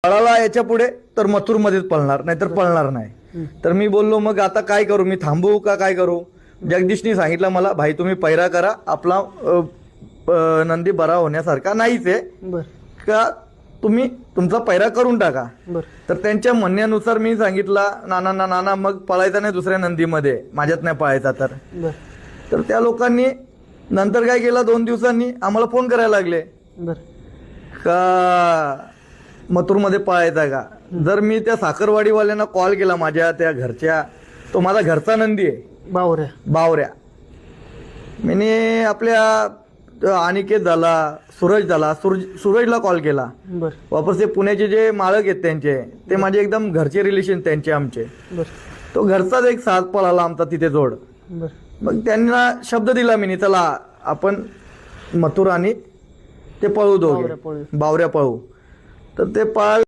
पळाला याच्या पुढे तर मथुरमध्येच पळणार, नाहीतर पळणार नाही. तर मी बोललो मग आता काय करू, मी थांबू का काय करू. जगदीशनी सांगितलं मला, भाई तुम्ही पैरा करा, आपला नंदी बरा होण्यासारखा नाहीच आहे बर का, तुम्ही तुमचा पैरा करून टाका. बर तर त्यांच्या म्हणण्यानुसार मी सांगितला नाना मग पळायचा नाही दुसऱ्या नंदीमध्ये, माझ्यात नाही पळायचा. बर तर त्या लोकांनी नंतर काय केलं, 2 दिवसांनी आम्हाला फोन करायला लागले बर का मथुरमध्ये पळायचा का. जर मी त्या साखरवाडीवाल्यांना कॉल केला, माझ्या त्या घरच्या, तो माझा घरचा नंदी आहे बावऱ्या बावऱ्या. मी आपल्या अनिकेत झाला, सूरज झाला, सूरजला कॉल केला. बर वापस ते पुण्याचे जे मालक आहेत त्यांचे, ते माझे एकदम घरचे रिलेशन त्यांचे आमचे. बर तो घरचाच एक साथ पळाला आमचा तिथे जोड. बर मग त्यांना शब्द दिला मी, चला आपण मथुर आणि ते पळू दोघे, बावऱ्या पळू. बावऱ्या पळू. तर ते पळ